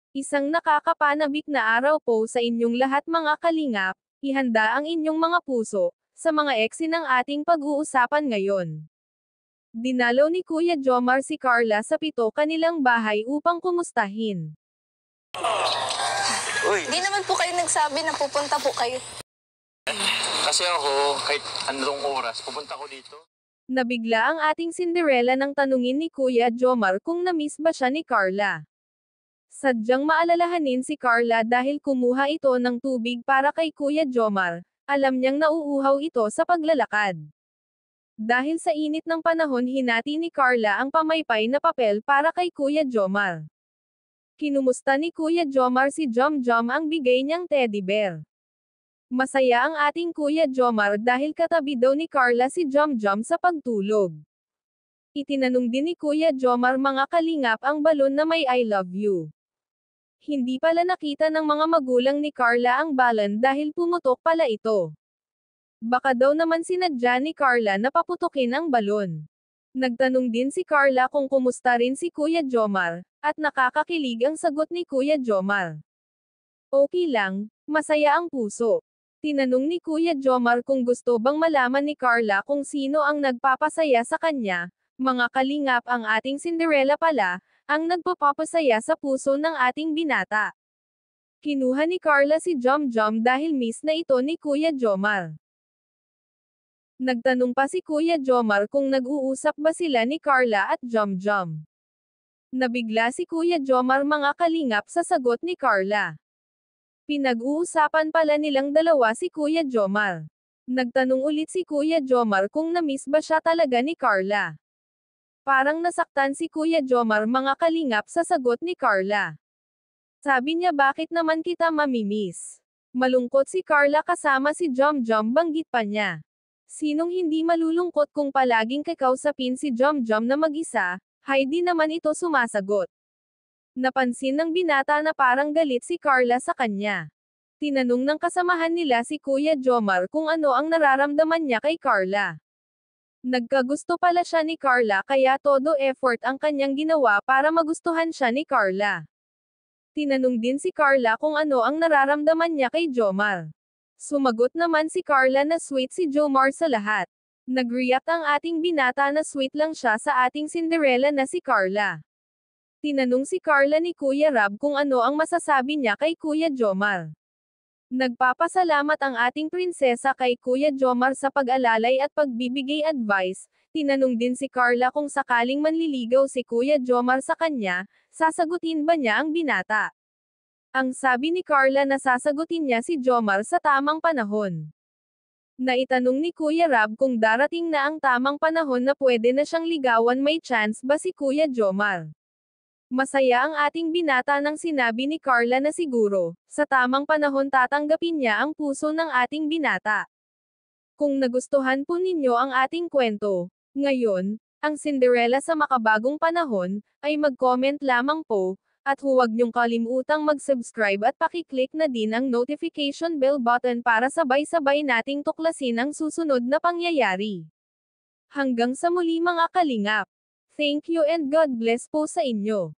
Isang nakakapanabik na araw po sa inyong lahat mga kalingap, ihanda ang inyong mga puso, sa mga eksi ng ating pag-uusapan ngayon. Dinalaw ni Kuya Jomar si Carla sa pito kanilang bahay upang kumustahin. Uy, Di naman po kayo nagsabi na pupunta po kayo. kasi ako, kahit anong oras, pupunta ko dito. Nabigla ang ating Cinderella nang tanungin ni Kuya Jomar kung na-miss ba siya ni Carla. Sadyang maalalahanin si Carla dahil kumuha ito ng tubig para kay Kuya Jomar, alam niyang nauuhaw ito sa paglalakad. Dahil sa init ng panahon hinati ni Carla ang pamaypay na papel para kay Kuya Jomar. Kinumusta ni Kuya Jomar si Jom-Jom ang bigay niyang teddy bear. Masaya ang ating Kuya Jomar dahil katabi daw ni Carla si Jom-Jom sa pagtulog. Itinanong din ni Kuya Jomar mga kalingap ang balon na may I love you. Hindi pala nakita ng mga magulang ni Carla ang balon dahil pumutok pala ito. Baka daw naman sinadya ni Carla na paputukin ang balon. Nagtanong din si Carla kung kumusta rin si Kuya Jomar, at nakakakilig ang sagot ni Kuya Jomar. Okay lang, masaya ang puso. Tinanong ni Kuya Jomar kung gusto bang malaman ni Carla kung sino ang nagpapasaya sa kanya, mga kalingap ang ating Cinderella pala, ang nagpapapasaya sa puso ng ating binata. Kinuha ni Carla si Jom-Jom dahil miss na ito ni Kuya Jomar. Nagtanong pa si Kuya Jomar kung nag-uusap ba sila ni Carla at Jom-Jom. Nabigla si Kuya Jomar mga kalingap sa sagot ni Carla. Pinag-uusapan pala nilang dalawa si Kuya Jomar. Nagtanong ulit si Kuya Jomar kung na-miss ba siya talaga ni Carla. Parang nasaktan si Kuya Jomar mga kalingap sa sagot ni Carla. Sabi niya bakit naman kita mamimiss? Malungkot si Carla kasama si Jom-Jom banggit pa niya. Sinong hindi malulungkot kung palaging kakausapin si Jom-Jom na mag-isa, Heidi naman ito sumasagot. Napansin ng binata na parang galit si Carla sa kanya. Tinanong ng kasamahan nila si Kuya Jomar kung ano ang nararamdaman niya kay Carla. Nagkagusto pala siya ni Carla kaya todo effort ang kanyang ginawa para magustuhan siya ni Carla. Tinanong din si Carla kung ano ang nararamdaman niya kay Jomar. Sumagot naman si Carla na sweet si Jomar sa lahat. Nag-react ang ating binata na sweet lang siya sa ating Cinderella na si Carla. Tinanong si Carla ni Kuya Rab kung ano ang masasabi niya kay Kuya Jomar. Nagpapasalamat ang ating prinsesa kay Kuya Jomar sa pag-alalay at pagbibigay advice. Tinanong din si Carla kung sakaling manliligaw si Kuya Jomar sa kanya, sasagutin ba niya ang binata? Ang sabi ni Carla na sasagutin niya si Jomar sa tamang panahon. Naitanong ni Kuya Rab kung darating na ang tamang panahon na pwede na siyang ligawan, may chance ba si Kuya Jomar? Masaya ang ating binata nang sinabi ni Carla na siguro, sa tamang panahon tatanggapin niya ang puso ng ating binata. Kung nagustuhan po ninyo ang ating kwento, ngayon, ang Cinderella sa makabagong panahon, ay mag-comment lamang po, at huwag niyong kalimutang mag-subscribe at pakiclick na din ang notification bell button para sabay-sabay nating tuklasin ang susunod na pangyayari. Hanggang sa muli mga kalingap. Thank you and God bless po sa inyo.